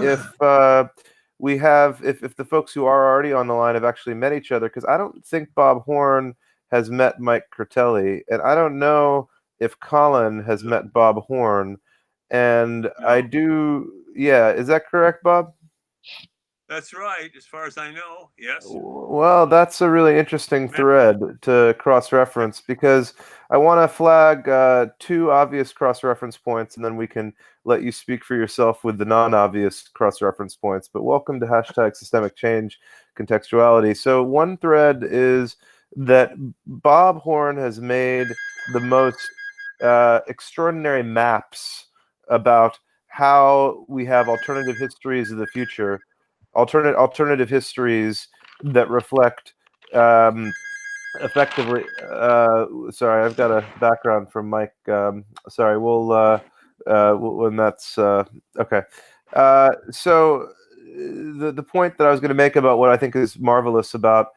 if the folks who are already on the line have actually met each other, because I don't think Bob Horn has met Mike Critelli, and I don't know if Colin has met Bob Horn, and No. I do. Yeah, is that correct, Bob? That's right, as far as I know, yes. Well, that's a really interesting thread to cross-reference, because I want to flag two obvious cross-reference points, and then we can let you speak for yourself with the non-obvious cross-reference points. But welcome to hashtag Systemic Change Contextuality. So one thread is that Bob Horn has made the most extraordinary maps about how we have alternative histories of the future, alternative histories that reflect effectively. Sorry, I've got a background from Mike. Sorry, when that's okay. So the point that I was going to make about what I think is marvelous about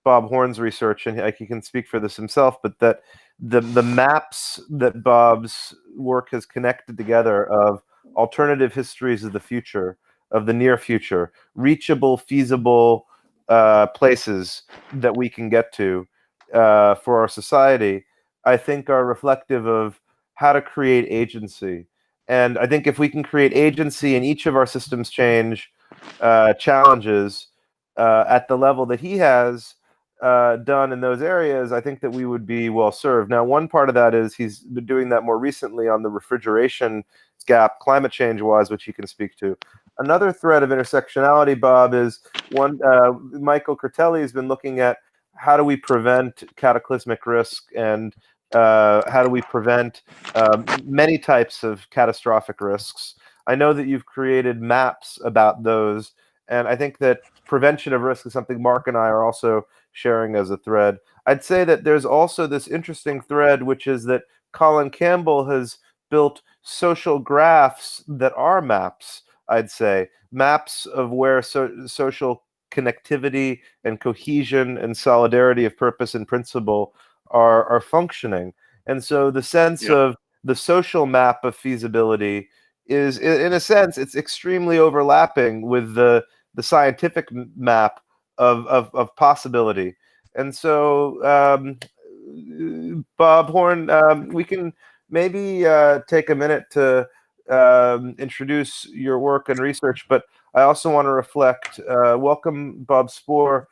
Bob Horn's research, and he can speak for this himself, but that the maps that Bob's work has connected together of alternative histories of the future, of the near future, reachable, feasible places that we can get to for our society, I think are reflective of how to create agency. And I think if we can create agency in each of our systems change challenges at the level that he has done in those areas, I think that we would be well served. Now, one part of that is he's been doing that more recently on the refrigeration gap, climate change wise, which he can speak to. Another thread of intersectionality, Bob, is one. Michael Critelli has been looking at how do we prevent cataclysmic risk, and how do we prevent many types of catastrophic risks. I know that you've created maps about those, and I think that prevention of risk is something Mark and I are also sharing as a thread. I'd say that there's also this interesting thread, which is that Colin Campbell has built social graphs that are maps. I'd say maps of where social connectivity and cohesion and solidarity of purpose and principle are functioning. And so the sense of the social map of feasibility is, in a sense, it's extremely overlapping with the scientific map of possibility. And so, Bob Horn, we can maybe take a minute to introduce your work and research, but I also want to reflect. Welcome, Bob Spoer.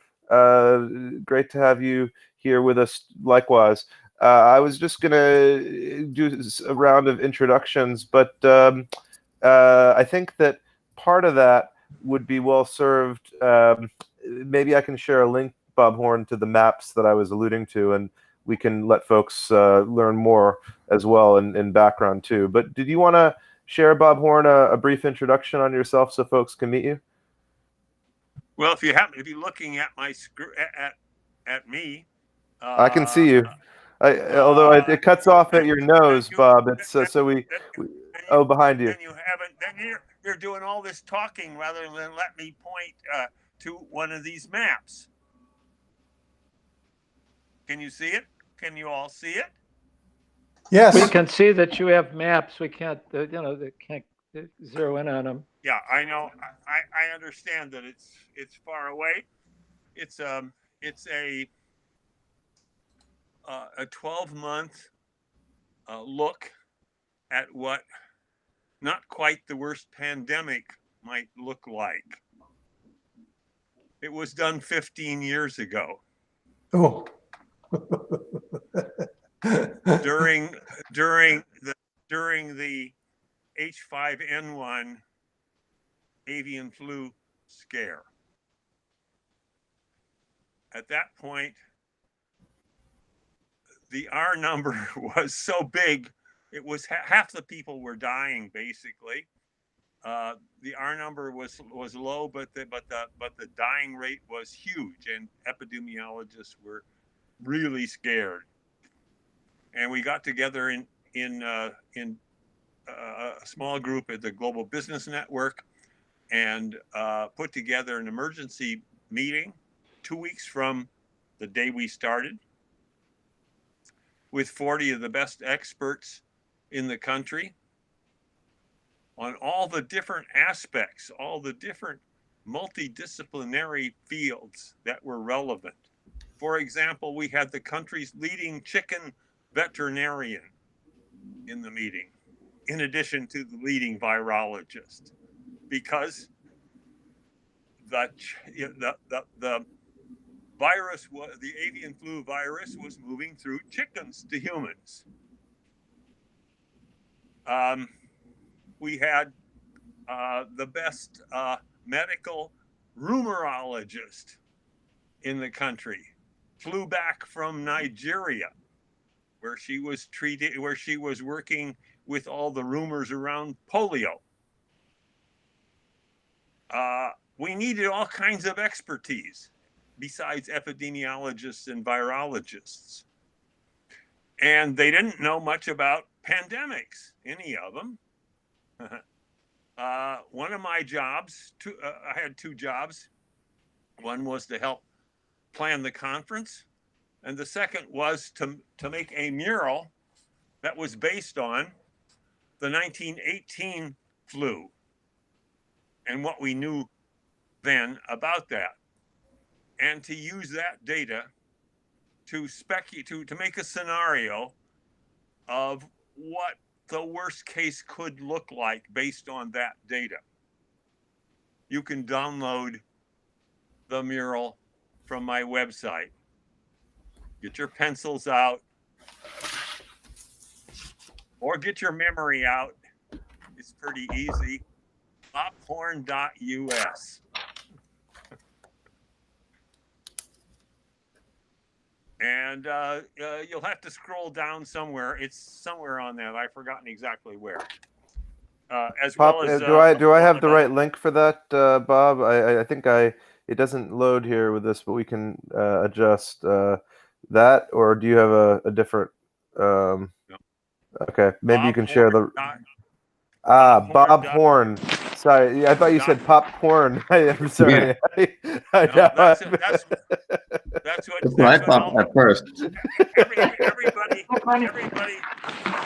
Great to have you here with us. Likewise, I was just going to do a round of introductions, but I think that part of that would be well served. Maybe I can share a link, Bob Horn, to the maps that I was alluding to, and we can let folks learn more as well in background too. But did you want to share, Bob Horn, a brief introduction on yourself so folks can meet you? Well, if you happen to be looking at my at me, I can see you. Although it cuts off at your nose, Bob. It's so we oh, behind you. Then you haven't. Then you're doing all this talking rather than let me point to one of these maps. Can you see it? Can you all see it? Yes. We can see that you have maps. We can't, they can't zero in on them. Yeah, I know. I understand that it's far away. It's a 12-month look at what not quite the worst pandemic might look like. It was done 15 years ago. Oh. during the H5N1 avian flu scare. At that point, the R number was so big, it was half the people were dying basically. The R number was low, but the dying rate was huge, and epidemiologists were really scared. And we got together in a small group at the Global Business Network and put together an emergency meeting 2 weeks from the day we started with 40 of the best experts in the country. on all the different aspects, all the different multidisciplinary fields that were relevant. For example, we had the country's leading chicken veterinarian in the meeting, in addition to the leading virologist, because the virus, the avian flu virus, was moving through chickens to humans. We had the best medical rumorologist in the country, flew back from Nigeria, where she was working with all the rumors around polio. We needed all kinds of expertise besides epidemiologists and virologists. And they didn't know much about pandemics, any of them. One of my jobs, I had two jobs. One was to help plan the conference, and the second was to make a mural that was based on the 1918 flu and what we knew then about that, and to use that data to make a scenario of what the worst case could look like based on that data. You can download the mural from my website. Get your pencils out, or get your memory out. It's pretty easy. Popcorn.us. And you'll have to scroll down somewhere. It's somewhere on there. I've forgotten exactly where. As well as do I have the right link for that, Bob? I think it doesn't load here with this, but we can adjust that. Or do you have a different? No. Okay, maybe Bob you can share the. Bob Horn. Sorry, I thought you said popcorn. I'm sorry. Yeah. That's what I thought at first.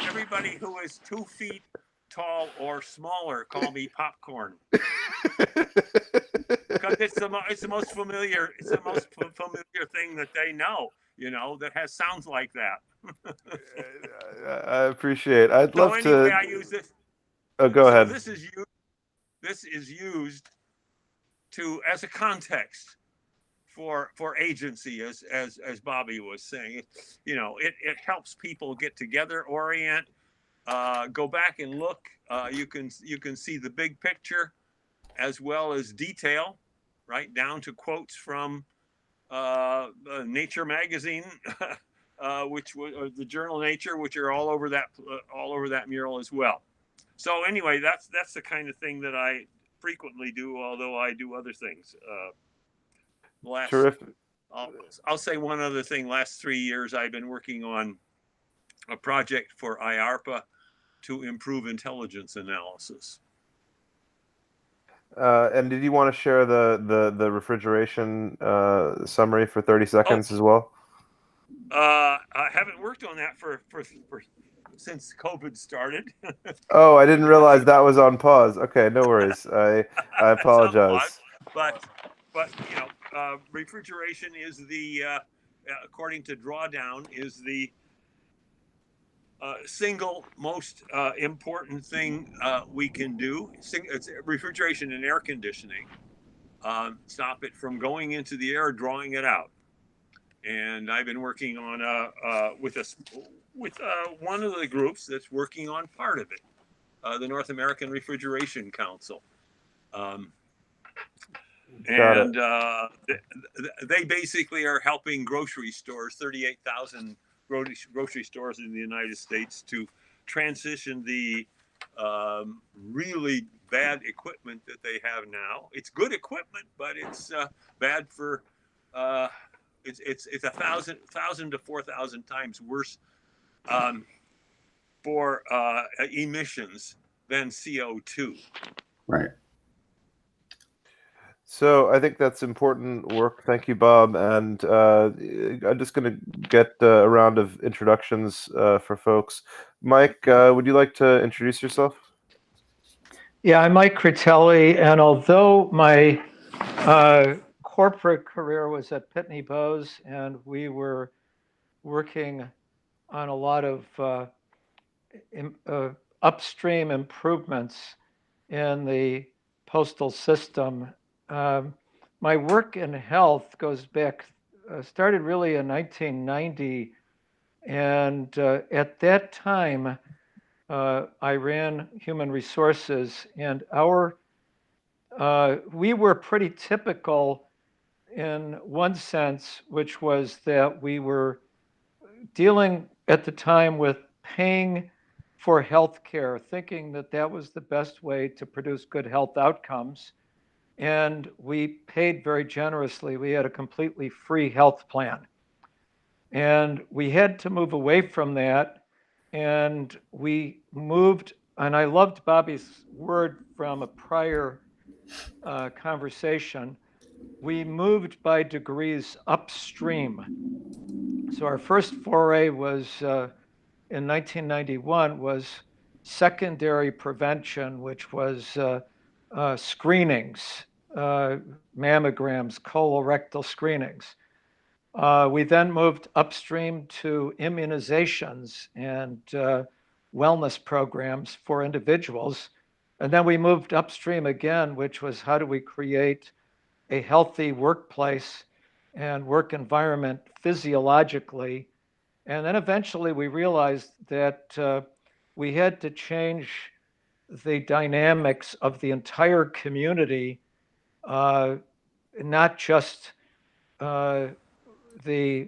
Everybody who is 2 feet tall or smaller call me popcorn, because it's the most familiar thing that they know, that has sounds like that. I appreciate. I'd love anyway, to. I use this. Oh, go ahead. This is used as a context for agency, as Bobby was saying. It helps people get together, orient, go back and look. You can see the big picture as well as detail, right down to quotes from Nature magazine, which was the journal Nature, which are all over that mural as well. So anyway, that's the kind of thing that I frequently do, although I do other things. Terrific. I'll say one other thing. Last 3 years, I've been working on a project for IARPA to improve intelligence analysis. And did you want to share the refrigeration summary for 30 seconds as well? I haven't worked on that for since COVID started. Oh, I didn't realize that was on pause. Okay, no worries. I apologize. But refrigeration is according to Drawdown, is the single most important thing we can do. It's refrigeration and air conditioning. Stop it from going into the air, drawing it out. And I've been working on with one of the groups that's working on part of it, the North American Refrigeration Council. They basically are helping grocery stores, 38,000 grocery stores in the United States, to transition the really bad equipment that they have now. It's good equipment, but it's bad for it's 1,000 to 4,000 times worse for emissions than CO2. Right. So I think that's important work. Thank you, Bob. And I'm just going to get a round of introductions for folks. Mike, would you like to introduce yourself? Yeah, I'm Mike Critelli, and although my corporate career was at Pitney Bowes, and we were working on a lot of upstream improvements in the postal system, my work in health goes back, started really in 1990, and at that time, I ran human resources, and we were pretty typical in one sense, which was that we were dealing at the time with paying for health care, thinking that that was the best way to produce good health outcomes. And we paid very generously. We had a completely free health plan. And we had to move away from that. And we moved, and I loved Bobby's word from a prior conversation. We moved by degrees upstream. So our first foray was in 1991 was secondary prevention, which was screenings, mammograms, colorectal screenings. We then moved upstream to immunizations and wellness programs for individuals. And then we moved upstream again, which was how do we create a healthy workplace and work environment physiologically. And then eventually we realized that we had to change the dynamics of the entire community, not just the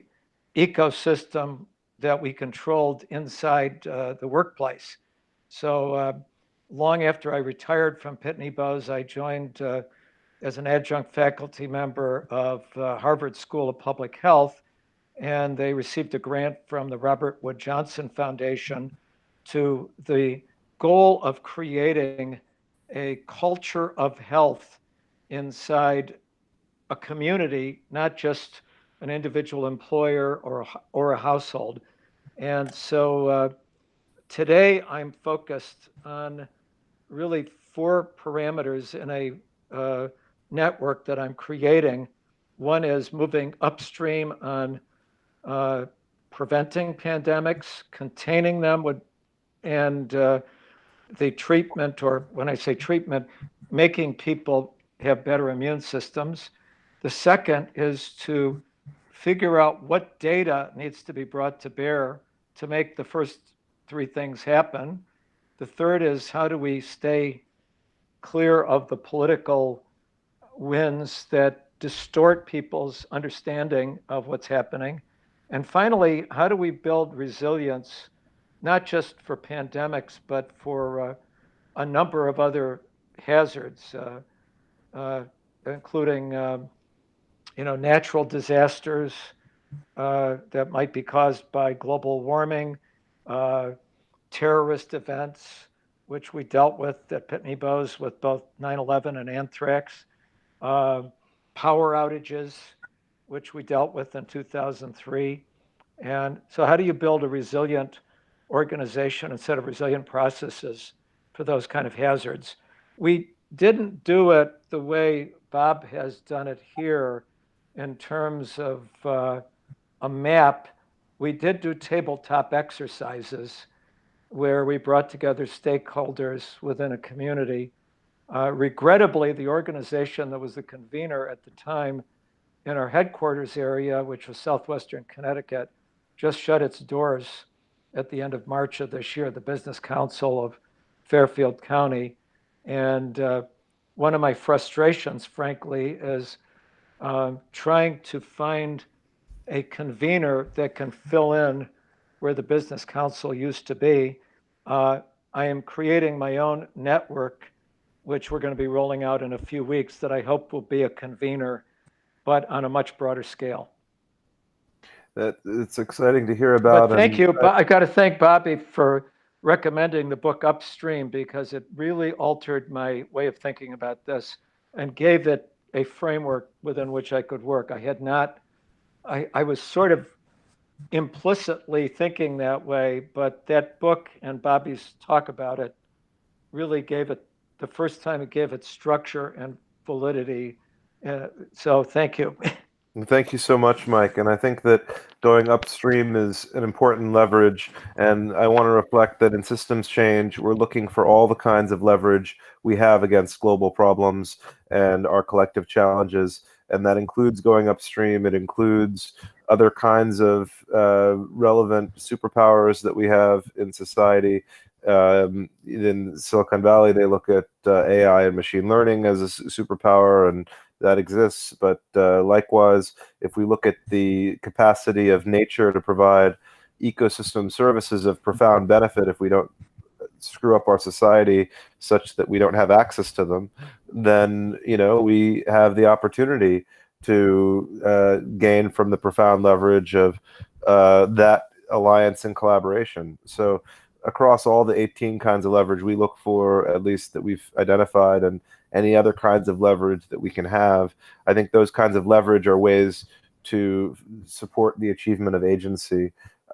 ecosystem that we controlled inside the workplace. So long after I retired from Pitney Bowes, I joined as an adjunct faculty member of Harvard School of Public Health, and they received a grant from the Robert Wood Johnson Foundation to the goal of creating a culture of health inside a community, not just an individual employer or a household. And so today I'm focused on really 4 parameters in a network that I'm creating. One is moving upstream on preventing pandemics, containing them, and the treatment, or when I say treatment, making people have better immune systems. The second is to figure out what data needs to be brought to bear to make the first 3 things happen. The third is how do we stay clear of the political winds that distort people's understanding of what's happening. And finally, how do we build resilience, not just for pandemics, but for a number of other hazards, including natural disasters that might be caused by global warming, terrorist events, which we dealt with at Pitney Bowes with both 9/11 and anthrax, power outages, which we dealt with in 2003. And so how do you build a resilient organization and set of resilient processes for those kind of hazards? We didn't do it the way Bob has done it here in terms of a map. We did do tabletop exercises where we brought together stakeholders within a community. Regrettably, the organization that was the convener at the time in our headquarters area, which was Southwestern Connecticut, just shut its doors at the end of March of this year, the Business Council of Fairfield County. And one of my frustrations, frankly, is trying to find a convener that can fill in where the Business Council used to be. I am creating my own network, which we're going to be rolling out in a few weeks, that I hope will be a convener, but on a much broader scale. It's exciting to hear about. But thank you. I got to thank Bobby for recommending the book Upstream, because it really altered my way of thinking about this and gave it a framework within which I could work. I was sort of implicitly thinking that way, but that book and Bobby's talk about it really gave it the first time it gave it structure and validity. So thank you. Thank you so much, Mike. And I think that going upstream is an important leverage. And I want to reflect that in systems change, we're looking for all the kinds of leverage we have against global problems and our collective challenges. And that includes going upstream. It includes other kinds of relevant superpowers that we have in society. In Silicon Valley, they look at AI and machine learning as a superpower, and that exists. But likewise, if we look at the capacity of nature to provide ecosystem services of profound benefit, if we don't screw up our society such that we don't have access to them, then we have the opportunity to gain from the profound leverage of that alliance and collaboration. So across all the 18 kinds of leverage we look for, at least that we've identified, and any other kinds of leverage that we can have, I think those kinds of leverage are ways to support the achievement of agency.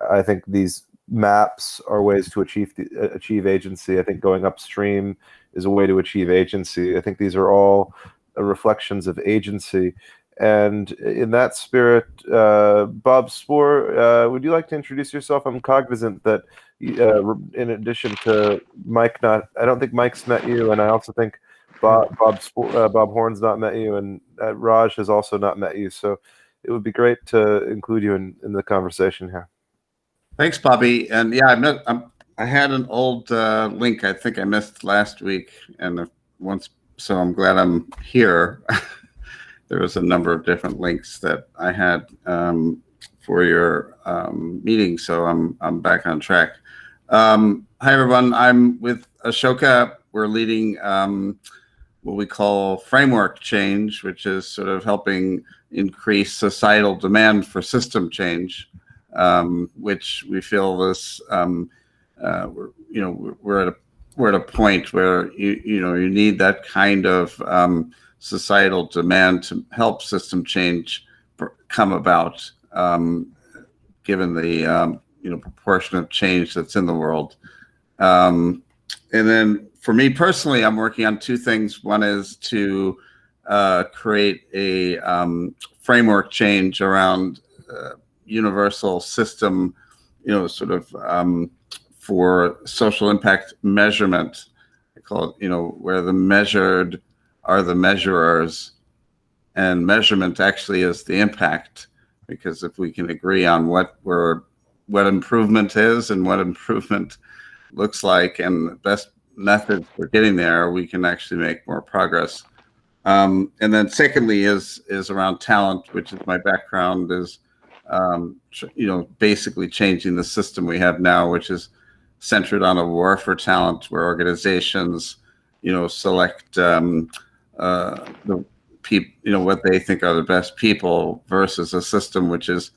I think these maps are ways to achieve agency. I think going upstream is a way to achieve agency. I think these are all reflections of agency. And in that spirit, Bob Spoer, would you like to introduce yourself? I'm cognizant that in addition to Mike, I don't think Mike's met you, and I also think Bob Horn's not met you, and Raj has also not met you. So it would be great to include you in the conversation here. Thanks, Bobby. And yeah, I had an old link I think I missed last week, and so I'm glad I'm here. There was a number of different links that I had for your meeting, so I'm back on track. Hi everyone, I'm with Ashoka. We're leading what we call framework change, which is sort of helping increase societal demand for system change, which we feel this we're at a point where you need that kind of societal demand to help system change come about, given the proportionate change that's in the world. And then for me personally, I'm working on two things. One is to create a framework change around universal system, for social impact measurement. I call it, where the measured are the measurers, and measurement actually is the impact. Because if we can agree on what improvement is and what improvement looks like, and the best methods for getting there, we can actually make more progress. And then secondly is around talent, which is my background, is basically changing the system we have now, which is centered on a war for talent, where organizations select the people, what they think are the best people, versus a system which is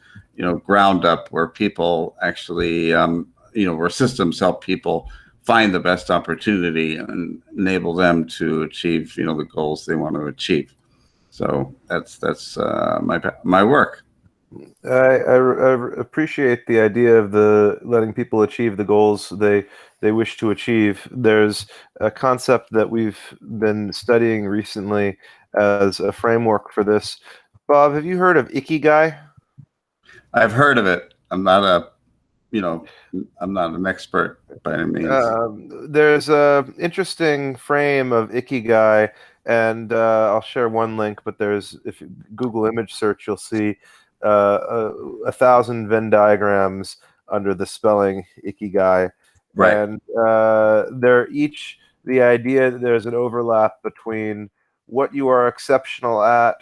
ground up, where people actually where systems help people find the best opportunity and enable them to achieve the goals they want to achieve. So that's my work. I appreciate the idea of letting people achieve the goals they wish to achieve. There's a concept that we've been studying recently as a framework for this. Bob, have you heard of Ikigai? I've heard of it. I'm not an expert by any means. There's a interesting frame of Ikigai, and I'll share one link. But if you Google image search, you'll see 1,000 Venn diagrams under the spelling Ikigai, right. And they're each the idea that there's an overlap between what you are exceptional at,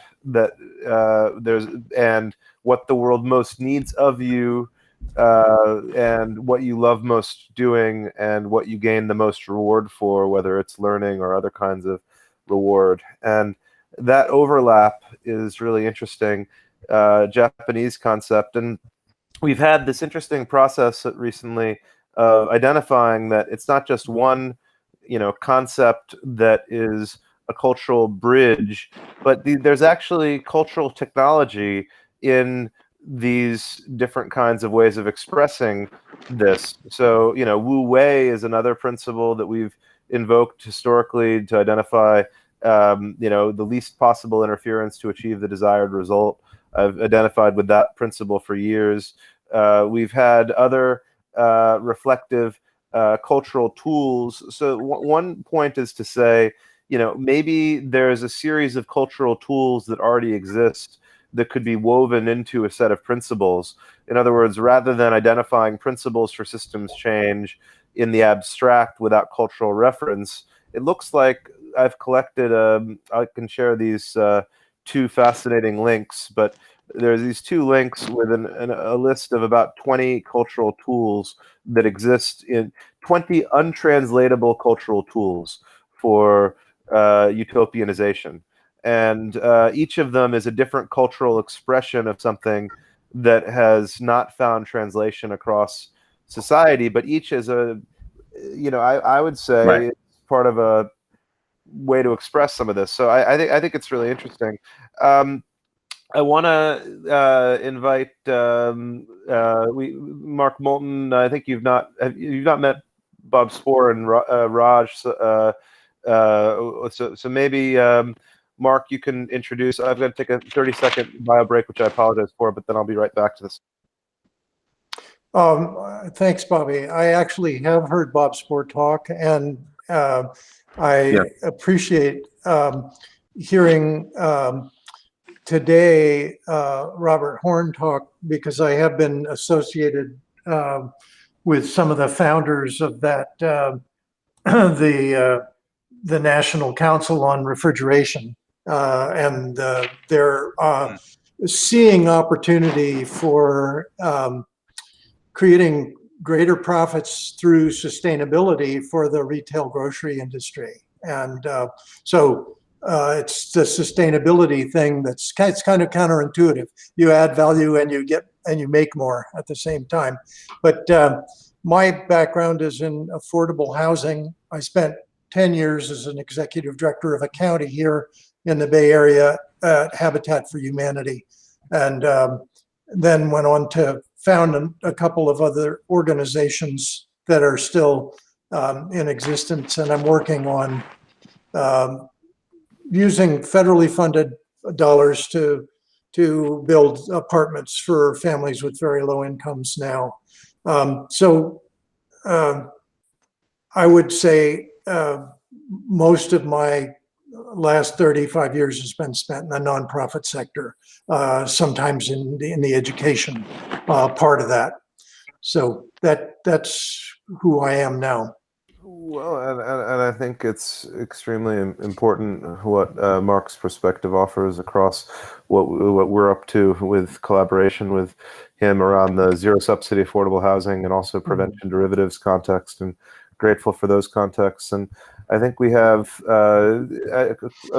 and what the world most needs of you, and what you love most doing, and what you gain the most reward for, whether it's learning or other kinds of reward. And that overlap is really interesting. Japanese concept, and we've had this interesting process recently of identifying that it's not just one concept that is a cultural bridge, but there's actually cultural technology in these different kinds of ways of expressing this. So Wu Wei is another principle that we've invoked historically to identify, the least possible interference to achieve the desired result. I've identified with that principle for years. We've had other reflective cultural tools. So one point is to say, maybe there's a series of cultural tools that already exist that could be woven into a set of principles. In other words, rather than identifying principles for systems change in the abstract without cultural reference, it looks like I've collected, I can share these two fascinating links, but there's these two links with a list of about 20 cultural tools that exist in 20 untranslatable cultural tools for utopianization. And each of them is a different cultural expression of something that has not found translation across society, but each is I would say Right. it's part of a way to express some of this. So I think it's really interesting. I want to invite Mark Moulton. I think you've not met Bob Spoer and Raj. So maybe Mark, you can introduce. I've got to take a 30-second bio break, which I apologize for, but then I'll be right back to this. Thanks, Bobby. I actually have heard Bob Spoer talk, and I appreciate hearing today Robert Horn talk, because I have been associated with some of the founders of that, the National Council on Refrigeration, and they're seeing opportunity for creating greater profits through sustainability for the retail grocery industry. And so it's the sustainability thing it's kind of counterintuitive. You add value and you make more at the same time. But my background is in affordable housing. I spent 10 years as an executive director of a county here in the Bay Area at Habitat for Humanity, and then went on to found a couple of other organizations that are still in existence. And I'm working on using federally funded dollars to build apartments for families with very low incomes now. So I would say most of my last 35 years has been spent in the nonprofit sector, sometimes in the education part of that. So that's who I am now. Well, and I think it's extremely important what Mark's perspective offers across what we're up to with collaboration with him around the zero subsidy affordable housing and also prevention derivatives context, and grateful for those contexts. And I think we have a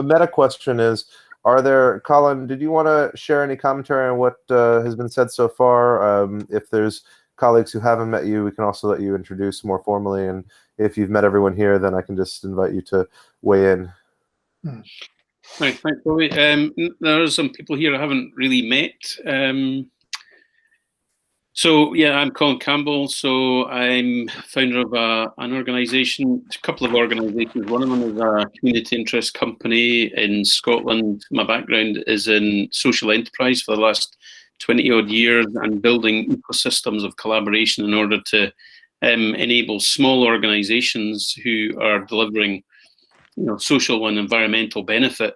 meta question is, Colin, did you want to share any commentary on what has been said so far? If there's colleagues who haven't met you, we can also let you introduce more formally. And if you've met everyone here, then I can just invite you to weigh in. Right, thanks, Bobby. There are some people here I haven't really met. So yeah, I'm Colin Campbell. So I'm founder of an organisation, a couple of organisations. One of them is a community interest company in Scotland. My background is in social enterprise for the last 20 odd years and building ecosystems of collaboration in order to enable small organisations who are delivering, social and environmental benefit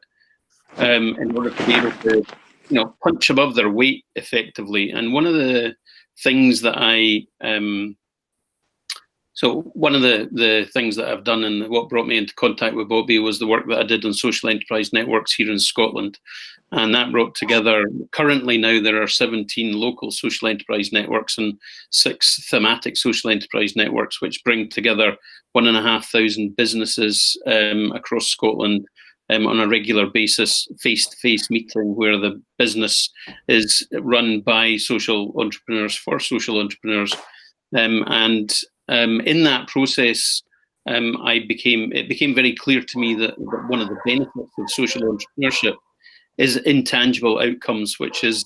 in order to be able to, punch above their weight effectively. And one of the things that one of the things that I've done and what brought me into contact with Bobby was the work that I did on social enterprise networks here in Scotland. And that brought together, currently now there are 17 local social enterprise networks and 6 thematic social enterprise networks, which bring together 1,500 businesses across Scotland on a regular basis, face-to-face meeting where the business is run by social entrepreneurs for social entrepreneurs. In that process, it became very clear to me that one of the benefits of social entrepreneurship is intangible outcomes, which is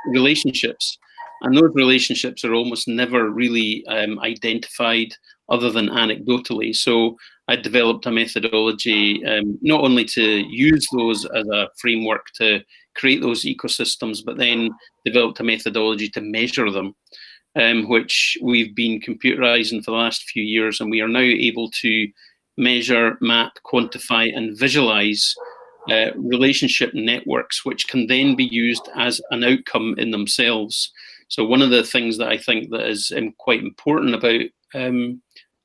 relationships. And those relationships are almost never really identified other than anecdotally. So I developed a methodology not only to use those as a framework to create those ecosystems, but then developed a methodology to measure them, which we've been computerizing for the last few years, and we are now able to measure, map, quantify, and visualize relationship networks, which can then be used as an outcome in themselves. So one of the things that I think that is quite important about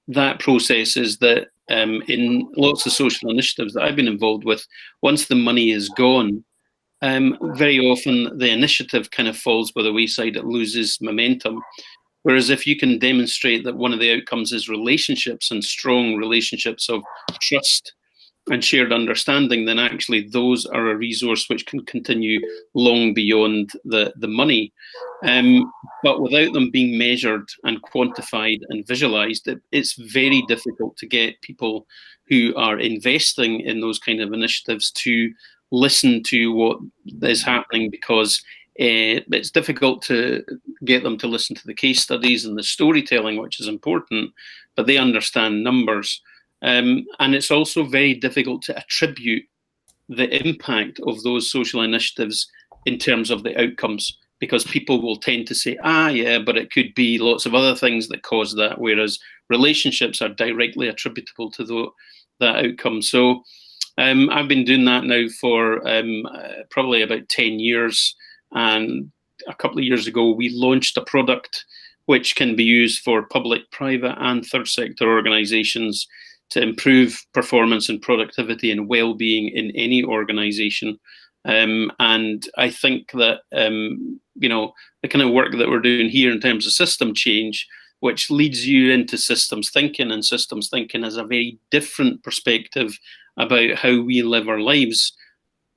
that process is that in lots of social initiatives that I've been involved with, once the money is gone, very often the initiative kind of falls by the wayside, it loses momentum. Whereas if you can demonstrate that one of the outcomes is relationships and strong relationships of trust and shared understanding, then actually those are a resource which can continue long beyond the money. But without them being measured and quantified and visualized, it's very difficult to get people who are investing in those kind of initiatives to listen to what is happening, because it's difficult to get them to listen to the case studies and the storytelling, which is important, but they understand numbers. And it's also very difficult to attribute the impact of those social initiatives in terms of the outcomes, because people will tend to say, yeah, but it could be lots of other things that cause that, whereas relationships are directly attributable to that outcome. So I've been doing that now for probably about 10 years. And a couple of years ago, we launched a product which can be used for public, private, and third sector organizations to improve performance and productivity and well-being in any organization. And I think that, the kind of work that we're doing here in terms of system change, which leads you into systems thinking, and systems thinking has a very different perspective about how we live our lives.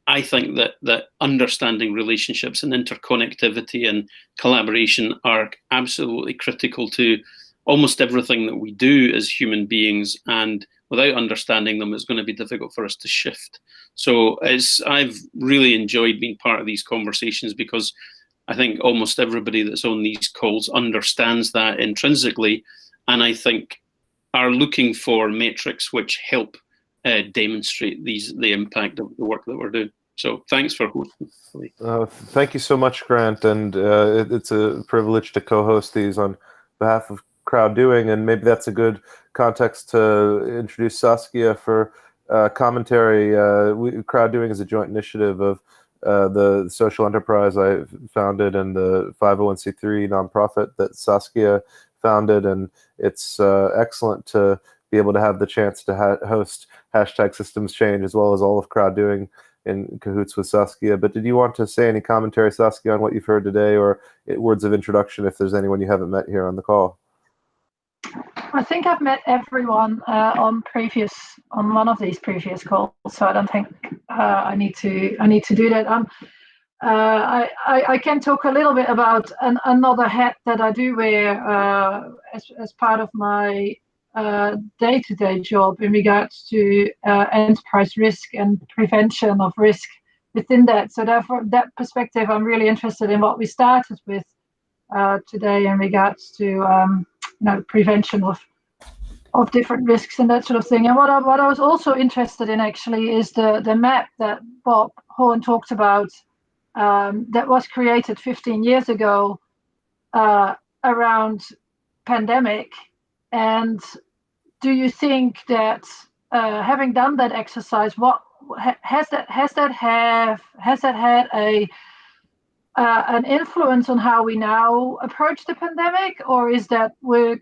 I think that understanding relationships and interconnectivity and collaboration are absolutely critical to almost everything that we do as human beings, and without understanding them, it's going to be difficult for us to shift. So I've really enjoyed being part of these conversations, because I think almost everybody that's on these calls understands that intrinsically, and I think are looking for metrics which help demonstrate the impact of the work that we're doing. So thanks for hosting. Thank you so much, Grant, and it's a privilege to co-host these on behalf of CrowdDoing, and maybe that's a good context to introduce Saskia for commentary. CrowdDoing is a joint initiative of the social enterprise I founded and the 501c3 nonprofit that Saskia founded, and it's excellent to be able to have the chance to host hashtag systems change as well as all of CrowdDoing in cahoots with Saskia. But did you want to say any commentary, Saskia, on what you've heard today, or words of introduction if there's anyone you haven't met here on the call? I think I've met everyone on one of these previous calls, so I don't think I need to do that. I can talk a little bit about another hat that I do wear as part of my day-to-day job in regards to enterprise risk and prevention of risk within that. So therefore, that perspective, I'm really interested in what we started with today in regards to prevention of different risks and that sort of thing. And what I was also interested in actually is the map that Bob Horn talked about that was created 15 years ago around pandemic. And do you think that having done that exercise, what has that had an influence on how we now approach the pandemic, or is that work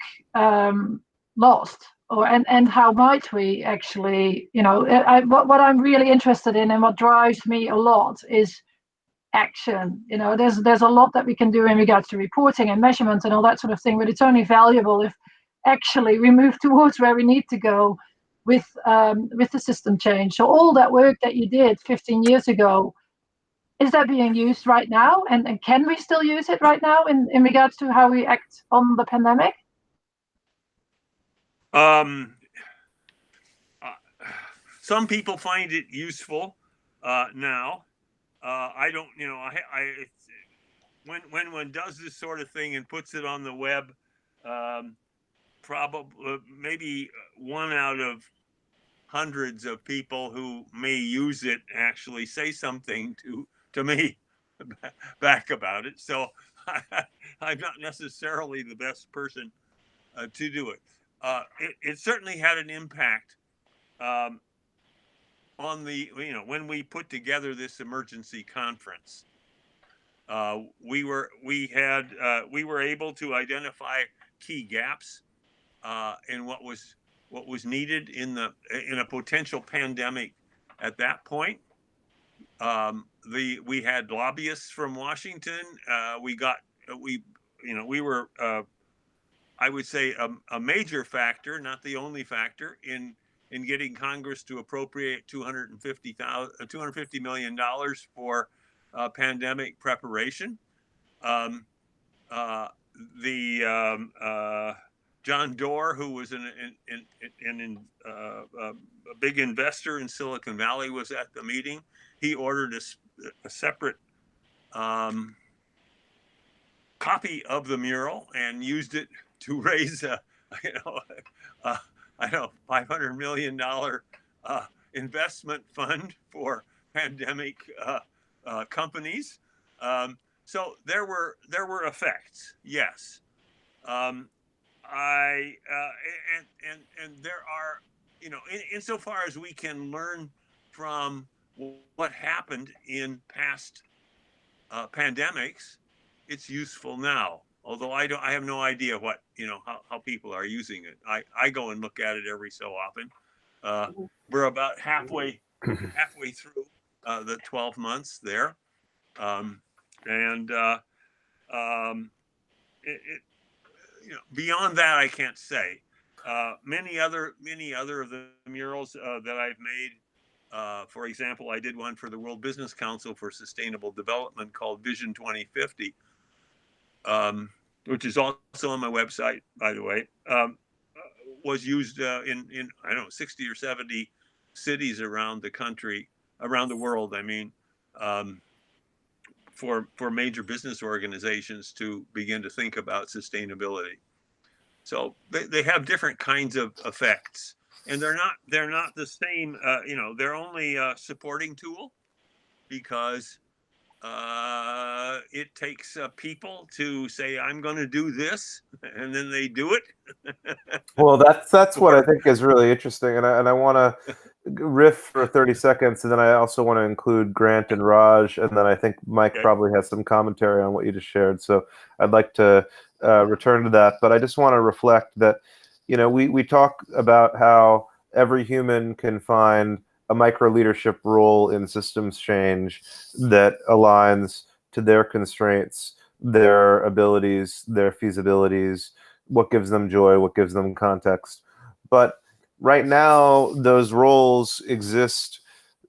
lost? And how might we actually, what I'm really interested in and what drives me a lot is action. There's a lot that we can do in regards to reporting and measurement and all that sort of thing, but it's only valuable if actually we move towards where we need to go with the system change. So all that work that you did 15 years ago, is that being used right now? And can we still use it right now in regards to how we act on the pandemic? Some people find it useful now. I don't, when one does this sort of thing and puts it on the web, probably maybe 1 out of hundreds of people who may use it actually say something to me back about it. So I'm not necessarily the best person to do it. It certainly had an impact on the, when we put together this emergency conference. We were able to identify key gaps in what was needed in a potential pandemic at that point. We had lobbyists from Washington. We were I would say a major factor, not the only factor, in getting Congress to appropriate $250 million for pandemic preparation. John Doerr, who was a big investor in Silicon Valley, was at the meeting. He ordered a separate copy of the mural and used it to raise $500 million investment fund for pandemic companies. So there were effects, yes. And there are, insofar as we can learn from what happened in past pandemics, it's useful now. Although I have no idea what, how people are using it. I go and look at it every so often. We're about halfway through the 12 months there. Beyond that, I can't say. Many other of the murals that I've made, for example, I did one for the World Business Council for Sustainable Development called Vision 2050, which is also on my website, by the way, was used in 60 or 70 cities around the country, around the world, I mean, for major business organizations to begin to think about sustainability. So they have different kinds of effects, and they're not the same. They're only a supporting tool because it takes people to say, I'm going to do this, and then they do it. Well, that's what I think is really interesting, and I want to riff for 30 seconds, and then I also want to include Grant and Raj, and then I think Mike probably has some commentary on what you just shared. So I'd like to return to that, but I just want to reflect that, we talk about how every human can find a micro leadership role in systems change that aligns to their constraints, their abilities, their feasibilities, what gives them joy, what gives them context. But right now, those roles exist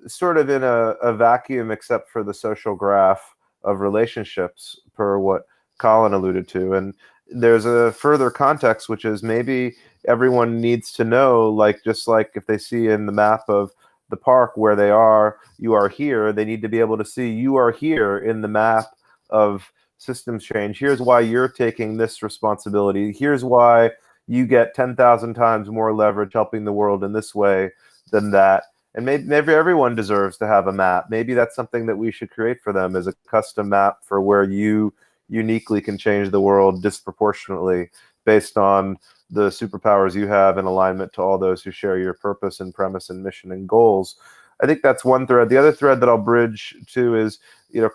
sort of in a vacuum, except for the social graph of relationships, per what Colin alluded to. And there's a further context, which is maybe everyone needs to know, just like if they see in the map of the park where they are, you are here, they need to be able to see you are here in the map of systems change. Here's why you're taking this responsibility. Here's why you get 10,000 times more leverage helping the world in this way than that. And maybe everyone deserves to have a map. Maybe that's something that we should create for them, as a custom map for where you uniquely can change the world disproportionately based on the superpowers you have in alignment to all those who share your purpose and premise and mission and goals. I think that's one thread. The other thread that I'll bridge to is,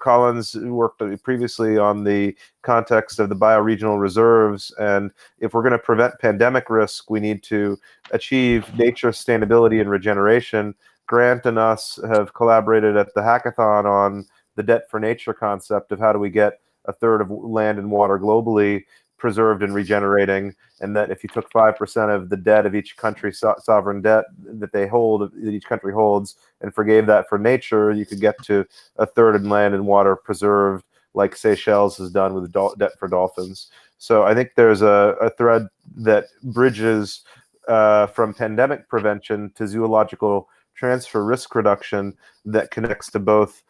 Colin's worked previously on the context of the bioregional reserves. And if we're going to prevent pandemic risk, we need to achieve nature sustainability and regeneration. Grant and us have collaborated at the hackathon on the debt for nature concept of how do we get a third of land and water globally preserved and regenerating, and that if you took 5% of the debt of each country's sovereign debt that they hold, that each country holds, and forgave that for nature, you could get to a third of land and water preserved, like Seychelles has done with debt for dolphins. So I think there's a thread that bridges from pandemic prevention to zoological transfer risk reduction that connects to both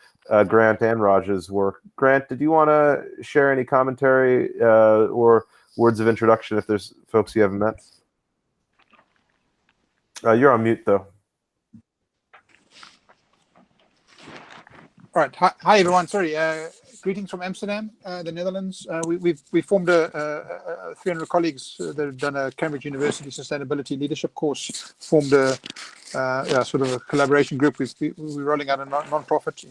Grant and Raj's work. Grant, did you want to share any commentary or words of introduction if there's folks you haven't met? You're on mute, though. right. Hi everyone. Sorry. Greetings from Amsterdam, the Netherlands. We formed a 300 colleagues that have done a Cambridge University Sustainability Leadership course. Formed a sort of a collaboration group. We're rolling out a non-profit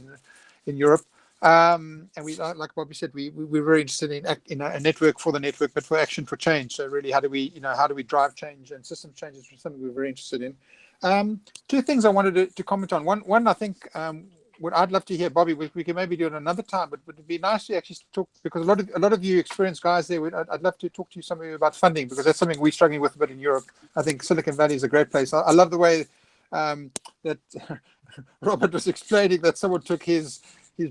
in Europe. And we, like Bobby said, we're very interested in a network for the network, but for action for change. So really, how do we drive change, and system change is something we're very interested in. Two things I wanted to comment on. One, I think what I'd love to hear, Bobby, we can maybe do it another time, but would it be nice to actually talk, because a lot of you experienced guys there. I'd love to talk to you some of you about funding, because that's something we're struggling with a bit in Europe. I think Silicon Valley is a great place. I love the way that Robert was explaining that someone took his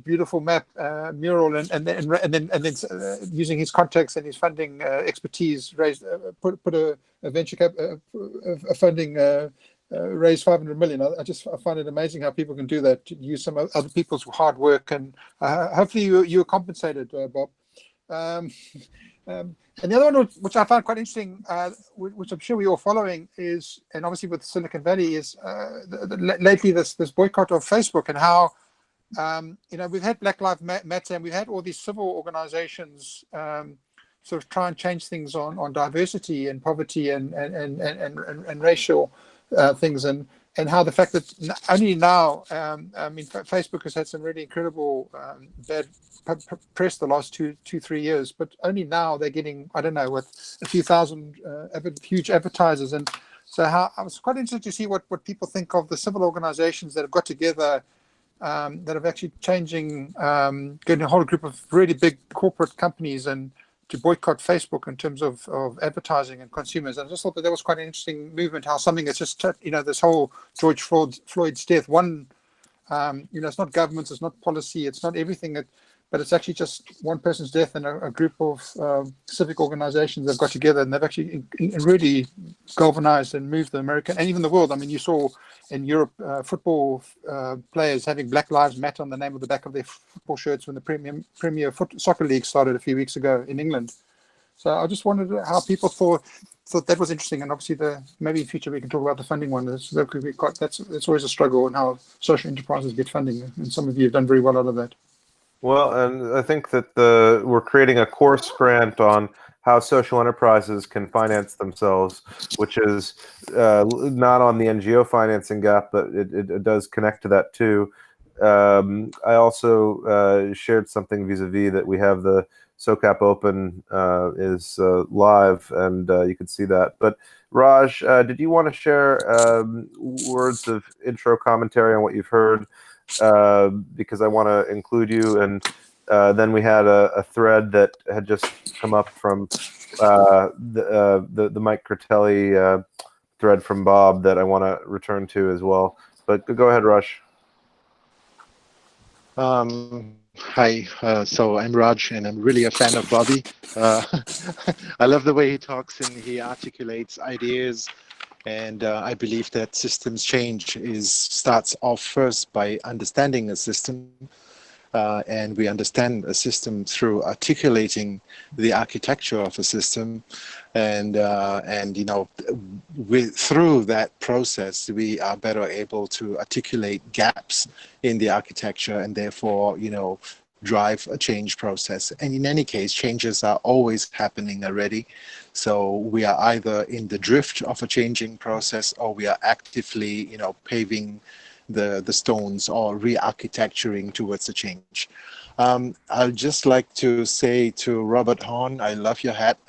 beautiful map mural and then using his contacts and his funding expertise put a venture cap funding raise 500 million. I find it amazing how people can do that, to use some other people's hard work, and hopefully you were compensated, Bob. And the other one, which I found quite interesting, which I'm sure we're all following, is, and obviously with Silicon Valley, is lately this boycott of Facebook, and how we've had Black Lives Matter, and we've had all these civil organizations sort of try and change things on diversity and poverty and racial things, and how the fact that only now, Facebook has had some really incredible bad press the last 2-3 years, but only now they're getting, I don't know, with a few thousand huge advertisers. And so I was quite interested to see what people think of the civil organizations that have got together, that have actually getting a whole group of really big corporate companies and to boycott Facebook in terms of advertising and consumers. And I just thought that was quite an interesting movement, how something that's just, this whole George Floyd's death, it's not governments, it's not policy, it's not everything, but it's actually just one person's death, and a group of civic organizations that got together, and they've actually really galvanized and moved the American and even the world. I mean, you saw in Europe football players having Black Lives Matter on the name of the back of their football shirts when the Premier Soccer League started a few weeks ago in England. So I just wondered how people thought that was interesting, and obviously maybe in future we can talk about the funding one. That's always a struggle, and how social enterprises get funding, and some of you have done very well out of that. Well, and I think that we're creating a course grant on how social enterprises can finance themselves, which is not on the NGO financing gap, but it does connect to that too. I also shared something vis-a-vis that we have the SOCAP Open is live, and you can see that. But Raj, did you want to share words of intro commentary on what you've heard? Because I want to include you, and then we had a thread that had just come up from the Mike Critelli thread from Bob that I want to return to as well. But go ahead, Raj. Hi, so I'm Raj, and I'm really a fan of Bobby. I love the way he talks and he articulates ideas. And I believe that systems change starts off first by understanding a system, and we understand a system through articulating the architecture of a system, and through that process we are better able to articulate gaps in the architecture, and therefore drive a change process. And in any case, changes are always happening already. So we are either in the drift of a changing process, or we are actively, paving the stones or re-architecturing towards a change. I'd just like to say to Robert Horn, I love your hat.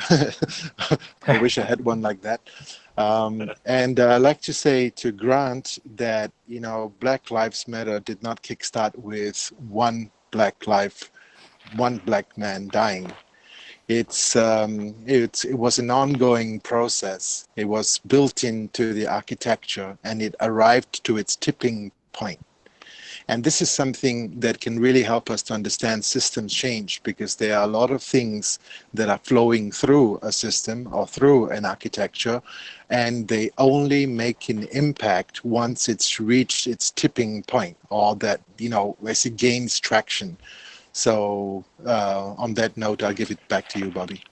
I wish I had one like that. And I'd like to say to Grant that, Black Lives Matter did not kickstart with one black man dying. It was an ongoing process. It was built into the architecture, and it arrived to its tipping point. And this is something that can really help us to understand systems change, because there are a lot of things that are flowing through a system or through an architecture, and they only make an impact once it's reached its tipping point, or that, as it gains traction. So on that note, I'll give it back to you, Bobby.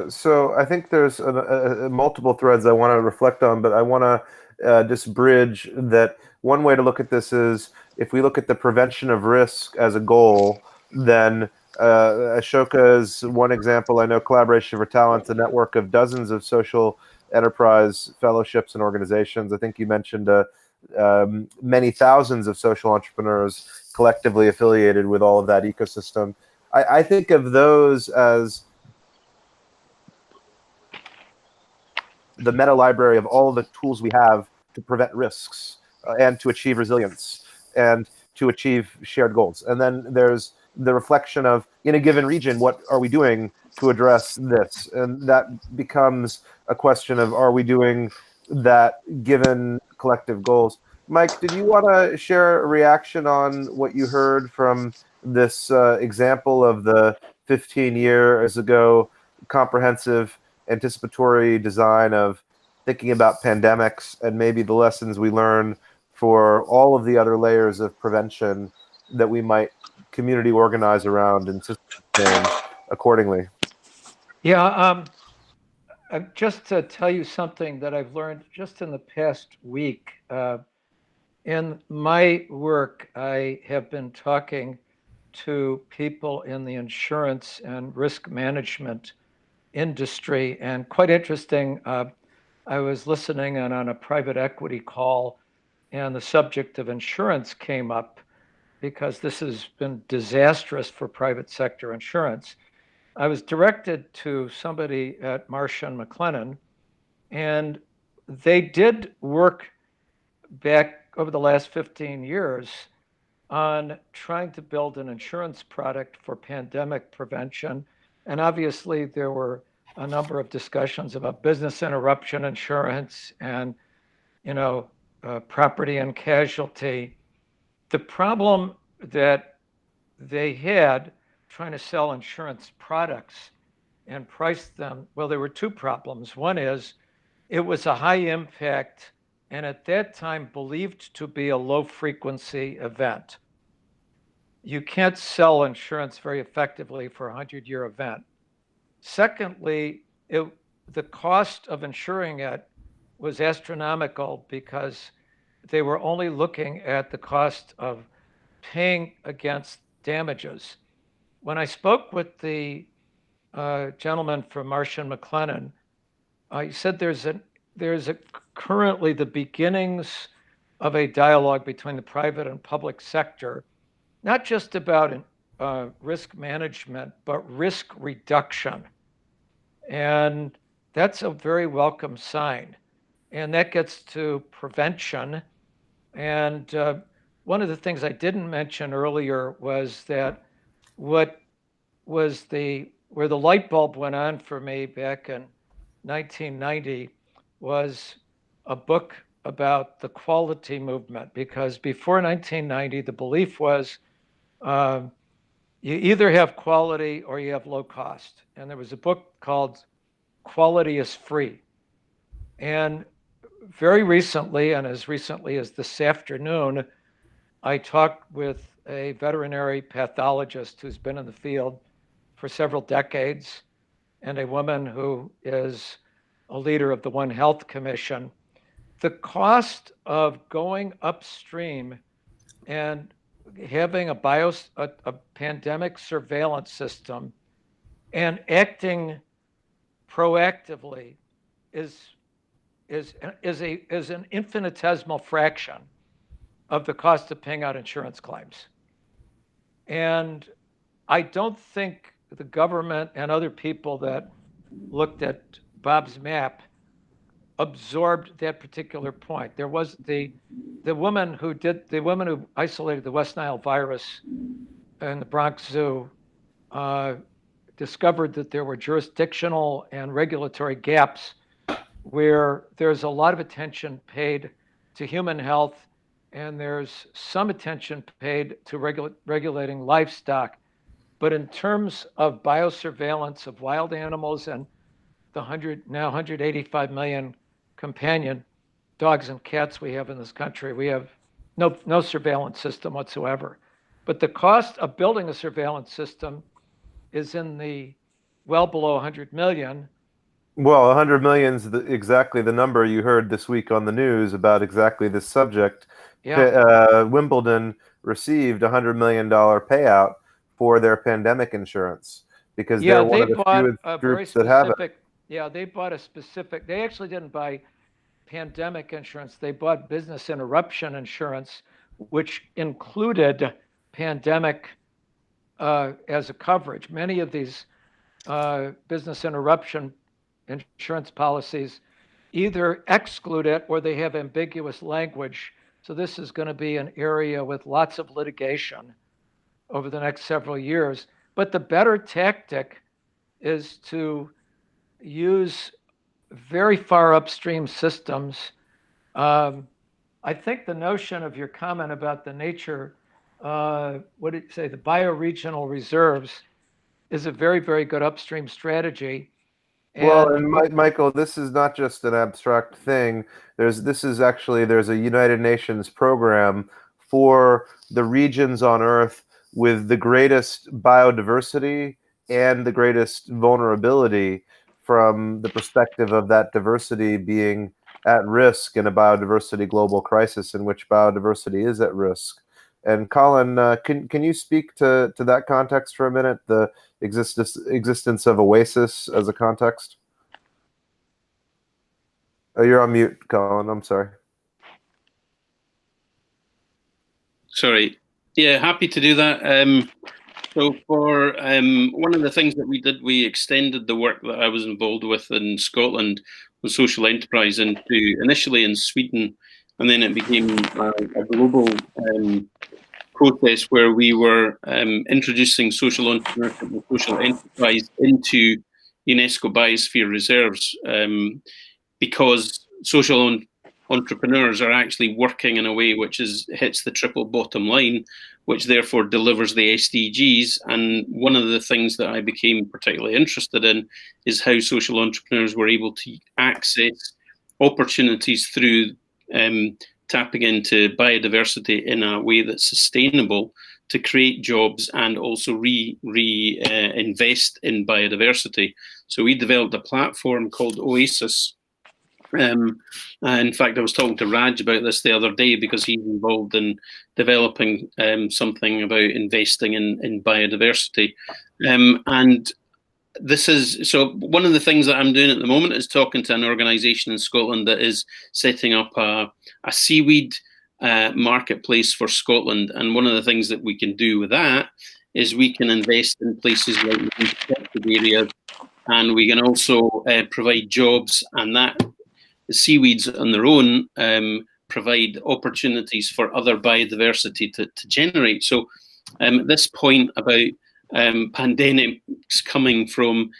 So I think there's multiple threads I want to reflect on, but I want to this bridge that one way to look at this is if we look at the prevention of risk as a goal, then Ashoka is one example. I know Collaboration for Talent's a network of dozens of social enterprise fellowships and organizations. I think you mentioned many thousands of social entrepreneurs collectively affiliated with all of that ecosystem. I think of those as the meta library of all of the tools we have to prevent risks and to achieve resilience and to achieve shared goals. And then there's the reflection of, in a given region, what are we doing to address this? And that becomes a question of, are we doing that given collective goals? Mike, did you want to share a reaction on what you heard from this example of the 15 years ago comprehensive anticipatory design of thinking about pandemics and maybe the lessons we learn for all of the other layers of prevention that we might community organize around and system change accordingly? Yeah, just to tell you something that I've learned just in the past week. In my work, I have been talking to people in the insurance and risk management industry, and quite interesting. I was listening and on a private equity call, and the subject of insurance came up because this has been disastrous for private sector insurance. I was directed to somebody at Marsh & McLennan, and they did work back over the last 15 years on trying to build an insurance product for pandemic prevention. And obviously there were a number of discussions about business interruption insurance and, property and casualty. The problem that they had trying to sell insurance products and price them, well, there were two problems. One is it was a high impact and at that time believed to be a low frequency event. You can't sell insurance very effectively for a 100-year event. Secondly, the cost of insuring it was astronomical because they were only looking at the cost of paying against damages. When I spoke with the gentleman from Marsh & McLennan, he said there's currently the beginnings of a dialogue between the private and public sector, not just about risk management, but risk reduction. And that's a very welcome sign. And that gets to prevention. And one of the things I didn't mention earlier was that where the light bulb went on for me back in 1990 was a book about the quality movement, because before 1990, the belief was you either have quality or you have low cost. And there was a book called Quality is Free. And very recently, and as recently as this afternoon, I talked with a veterinary pathologist who's been in the field for several decades, and a woman who is a leader of the One Health Commission. The cost of going upstream and having a pandemic surveillance system and acting proactively is an infinitesimal fraction of the cost of paying out insurance claims. And I don't think the government and other people that looked at Bob's map absorbed that particular point. There was the woman who isolated the West Nile virus in the Bronx Zoo discovered that there were jurisdictional and regulatory gaps where there's a lot of attention paid to human health and there's some attention paid to regulating livestock. But in terms of biosurveillance of wild animals and the 185 million companion dogs and cats we have in this country, we have no surveillance system whatsoever. But the cost of building a surveillance system is in the well below 100 million. Well, 100 million is exactly the number you heard this week on the news about exactly this subject. Yeah. Wimbledon received $100 million payout for their pandemic insurance because Yeah, they're one they of the bought few a very groups that have it. specific, yeah, they bought a specific, they actually didn't buy pandemic insurance. They bought business interruption insurance, which included pandemic as a coverage. Many of these business interruption insurance policies either exclude it or they have ambiguous language. So this is going to be an area with lots of litigation over the next several years. But the better tactic is to use very far upstream systems. I think the notion of your comment about the nature, what did you say, the bioregional reserves is a very, very good upstream strategy. Well, And and Michael, this is not just an abstract thing. There's a United Nations program for the regions on Earth with the greatest biodiversity and the greatest vulnerability from the perspective of that diversity being at risk in a biodiversity global crisis in which biodiversity is at risk. And Colin, can you speak to that context for a minute? The existence of Oasis as a context? Oh, you're on mute, Colin. I'm sorry. Sorry. Yeah, happy to do that. So for one of the things that we did, we extended the work that I was involved with in Scotland on social enterprise into initially in Sweden, and then it became a global process where we were introducing social entrepreneurship and social enterprise into UNESCO Biosphere reserves because social entrepreneurs are actually working in a way which hits the triple bottom line, which therefore delivers the SDGs. And one of the things that I became particularly interested in is how social entrepreneurs were able to access opportunities through tapping into biodiversity in a way that's sustainable to create jobs and also invest in biodiversity. So we developed a platform called Oasis. In fact, I was talking to Raj about this the other day because he's involved in developing something about investing in biodiversity. And this is, so one of the things that I'm doing at the moment is talking to an organisation in Scotland that is setting up a seaweed marketplace for Scotland. And one of the things that we can do with that is we can invest in places like protected areas, and we can also provide jobs, and that the seaweeds on their own provide opportunities for other biodiversity to generate. So this point about pandemics coming from,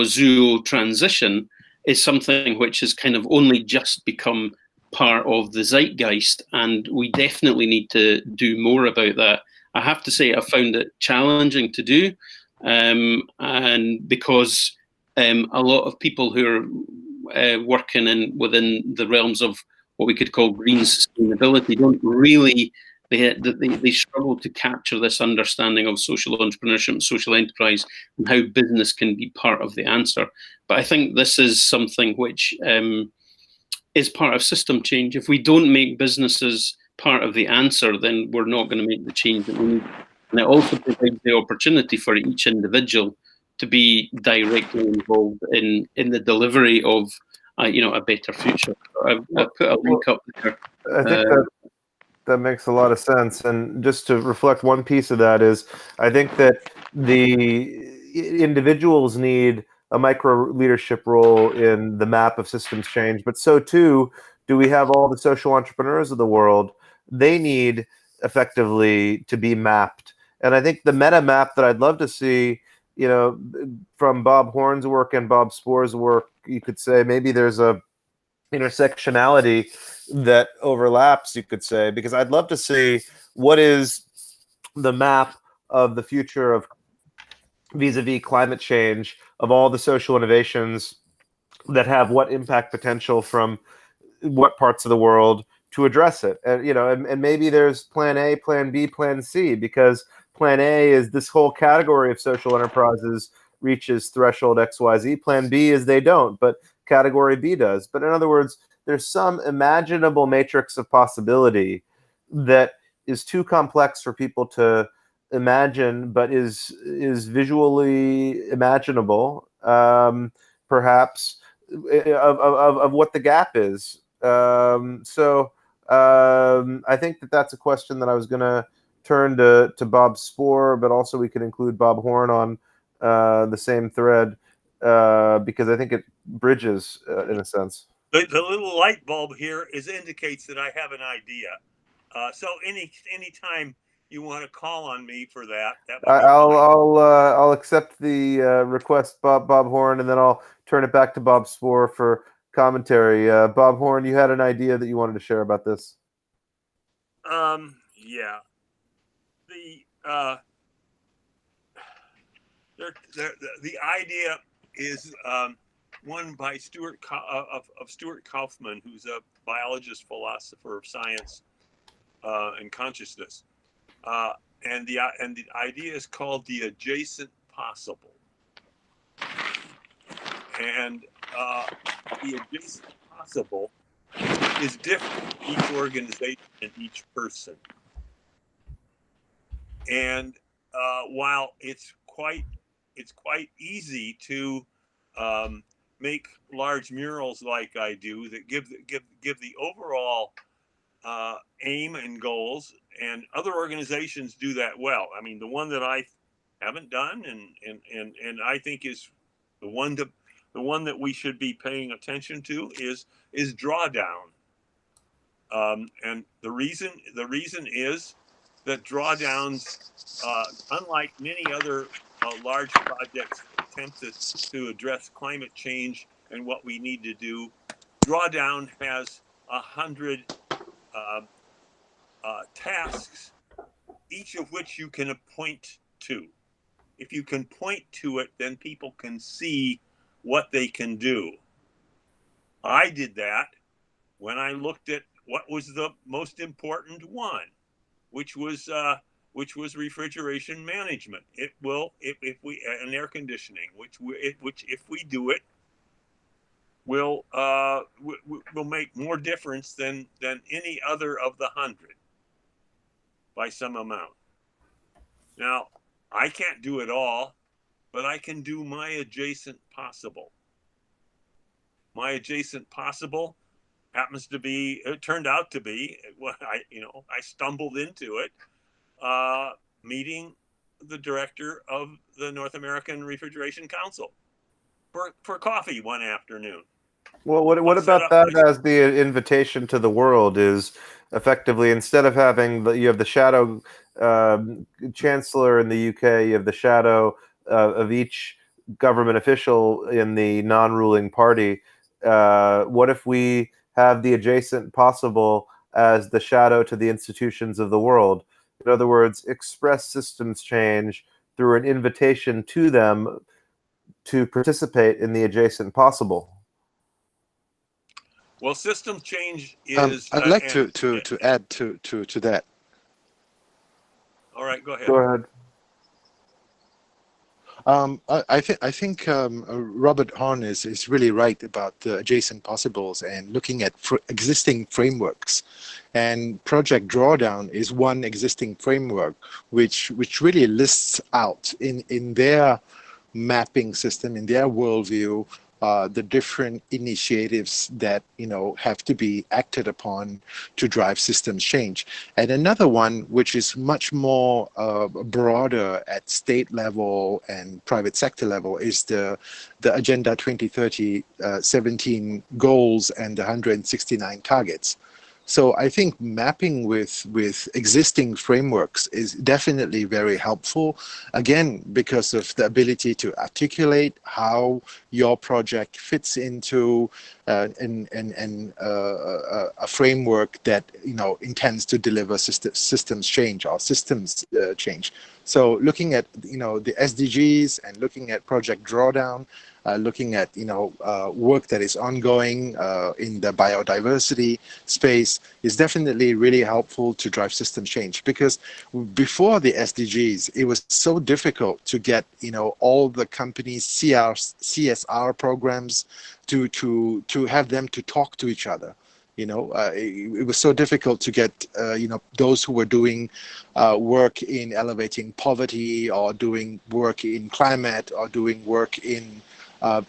zoo transition is something which has kind of only just become part of the zeitgeist, and we definitely need to do more about that. I have to say I found it challenging to do, and because a lot of people who are working within the realms of what we could call green sustainability don't really, they struggle to capture this understanding of social entrepreneurship and social enterprise and how business can be part of the answer. But I think this is something which is part of system change. If we don't make businesses part of the answer, then we're not going to make the change that we need. And it also provides the opportunity for each individual to be directly involved in the delivery of a better future. I've put a link up there. I think that makes a lot of sense. And just to reflect one piece of that is, I think that the individuals need a micro leadership role in the map of systems change, but so too do we have all the social entrepreneurs of the world. They need effectively to be mapped. And I think the meta map that I'd love to see, from Bob Horn's work and Bob Spoer's work, you could say maybe there's a intersectionality that overlaps, you could say, because I'd love to see what is the map of the future of vis-a-vis climate change, of all the social innovations that have what impact potential from what parts of the world to address it. And and maybe there's plan A, plan B, plan C, because plan A is this whole category of social enterprises reaches threshold XYZ. Plan B is they don't, but category B does. But in other words, there's some imaginable matrix of possibility that is too complex for people to imagine, but is visually imaginable, perhaps, of what the gap is. So I think that's a question that I was going to turn to Bob Spoer, but also we could include Bob Horn on the same thread, because I think it bridges in a sense. The little light bulb here indicates that I have an idea. So anytime you want to call on me for that would be fine. I'll accept the request, Bob Horn, and then I'll turn it back to Bob Spoer for commentary. Bob Horn, you had an idea that you wanted to share about this. Yeah. The idea is one by Stuart Kaufman, who's a biologist, philosopher of science and consciousness, and the idea is called the adjacent possible. And the adjacent possible is different in each organization and each person. And while it's quite easy to make large murals like I do that give the overall aim and goals, and other organizations do that well. I mean, the one that I haven't done and I think is the one that we should be paying attention to is Drawdown. And the reason is that Drawdowns, unlike many other large projects attempted to address climate change and what we need to do, Drawdown has 100 tasks, each of which you can point to. If you can point to it, then people can see what they can do. I did that when I looked at what was the most important one, which was refrigeration management. It will, if we, and air conditioning, which if we do it, will make more difference than any other of the 100 by some amount. Now, I can't do it all, but I can do my adjacent possible. My adjacent possible happens to be, it turned out to be, I stumbled into it, meeting the director of the North American Refrigeration Council for coffee one afternoon. Well, what about that as the invitation to the world is effectively, instead of having you have the shadow chancellor in the UK, you have the shadow of each government official in the non-ruling party. What if we have the adjacent possible as the shadow to the institutions of the world? In other words, express systems change through an invitation to them to participate in the adjacent possible. Well, system change is. I'd like to add to that. All right, go ahead. Go ahead. I think Robert Horn is really right about the adjacent possibles and looking at existing frameworks. And Project Drawdown is one existing framework which really lists out in their mapping system, in their worldview, the different initiatives that have to be acted upon to drive systems change. And another one, which is much more broader at state level and private sector level, is the Agenda 2030 17 goals and the 169 targets. So I think mapping with existing frameworks is definitely very helpful, again, because of the ability to articulate how your project fits into a framework that intends to deliver systems change or systems change. So looking at the SDGs and looking at Project Drawdown, looking at work that is ongoing in the biodiversity space is definitely really helpful to drive system change. Because before the SDGs, it was so difficult to get all the companies' CSR programs to have them to talk to each other. It was so difficult to get those who were doing work in elevating poverty, or doing work in climate, or doing work in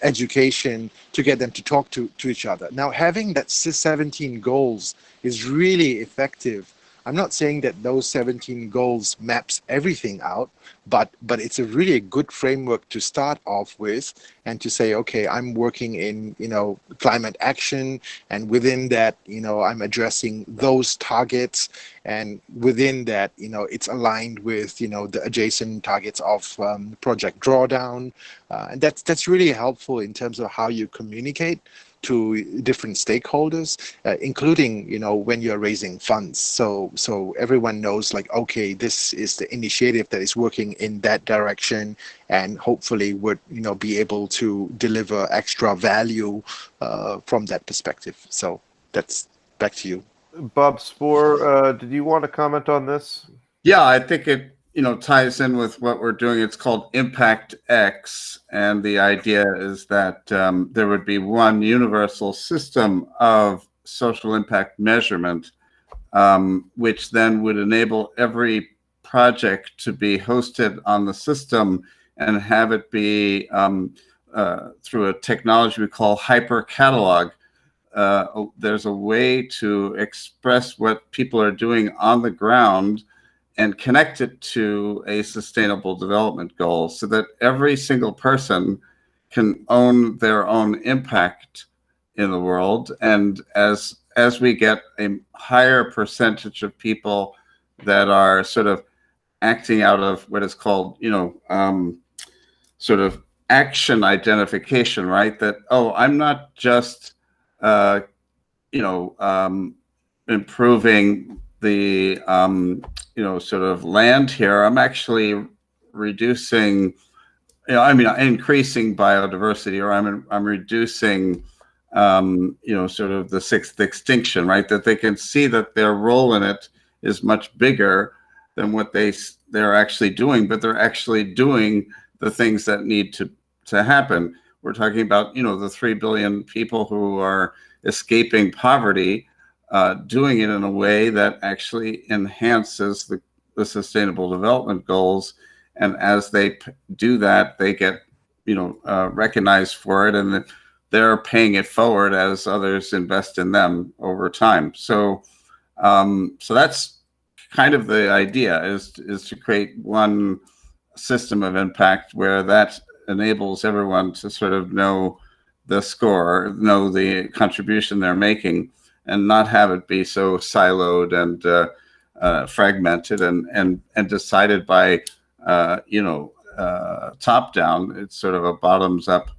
education, to get them to talk to each other. Now, having that 17 goals is really effective. I'm not saying that those 17 goals maps everything out, but it's a really good framework to start off with, and to say, okay, I'm working in climate action, and within that I'm addressing those targets, and within that it's aligned with the adjacent targets of Project Drawdown, and that's really helpful in terms of how you communicate to different stakeholders, including when you're raising funds. So everyone knows, like, okay, this is the initiative that is working in that direction, and hopefully would be able to deliver extra value from that perspective. So that's back to you. Bob Spoer, did you want to comment on this? Yeah, I think it ties in with what we're doing. It's called Impact X, and the idea is that there would be one universal system of social impact measurement, which then would enable every project to be hosted on the system and have it be through a technology we call hyper catalog. There's a way to express what people are doing on the ground and connect it to a sustainable development goal, so that every single person can own their own impact in the world. And as we get a higher percentage of people that are sort of acting out of what is called, sort of action identification, right? That, oh, I'm not just, improving the sort of land here. I'm actually reducing, increasing biodiversity, or I'm reducing, sort of the sixth extinction, right? That they can see that their role in it is much bigger than what they're actually doing, but they're actually doing the things that need to happen. We're talking about, the 3 billion people who are escaping poverty, doing it in a way that actually enhances the sustainable development goals. And as they do that, they get, recognized for it, and they're paying it forward as others invest in them over time. So that's kind of the idea, is to create one system of impact where that enables everyone to sort of know the score, know the contribution they're making, and not have it be so siloed and fragmented and decided by top down. It's sort of a bottoms up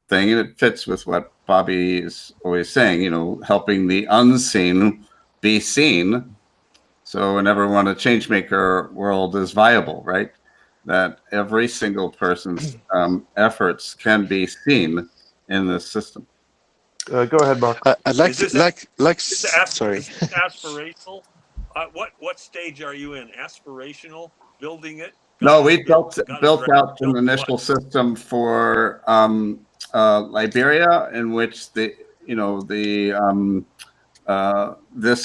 thing, and it fits with what Bobby is always saying, helping the unseen be seen. So whenever one a changemaker world is viable, right? That every single person's efforts can be seen in this system. Go ahead, Mark. I'd like Is to sorry. Is this aspirational? What stage are you in? Aspirational? Building it? No, we built out an initial system for Liberia, in which this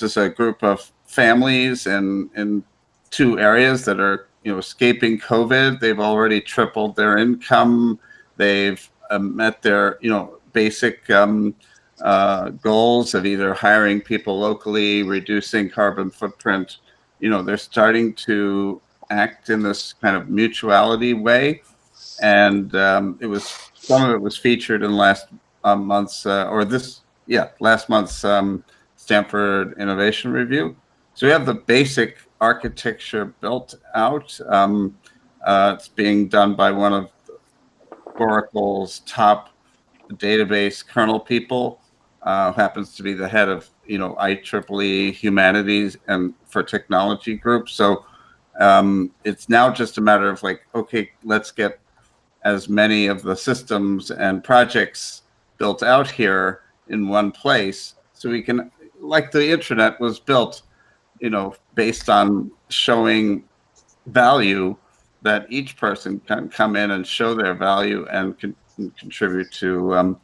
is a group of families in 2 areas that are escaping COVID. They've already tripled their income. They've met their basic goals of either hiring people locally, reducing carbon footprint. They're starting to act in this kind of mutuality way, and some of it was featured in last month's Stanford Innovation Review. So we have the basic architecture built out. It's being done by one of Oracle's top database kernel people, happens to be the head of IEEE Humanities and for Technology group. So it's now just a matter of, like, okay, let's get as many of the systems and projects built out here in one place, so we can, like the internet was built, based on showing value, that each person can come in and show their value and contribute to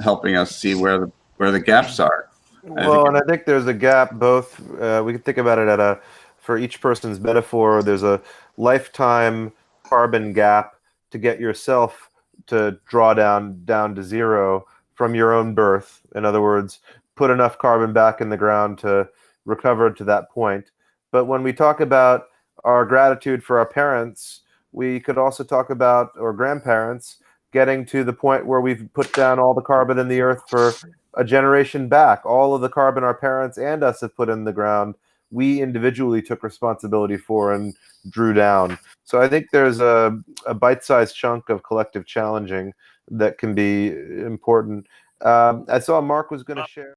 helping us see where the gaps are. Well, and I think there's a gap both, we can think about it for each person's metaphor, there's a lifetime carbon gap to get yourself to draw down to zero from your own birth. In other words, put enough carbon back in the ground to recover to that point. But when we talk about our gratitude for our parents, we could also talk about, or grandparents, getting to the point where we've put down all the carbon in the earth for a generation back. All of the carbon our parents and us have put in the ground, we individually took responsibility for and drew down. So I think there's a bite-sized chunk of collective challenging that can be important. I saw Mark was going to share.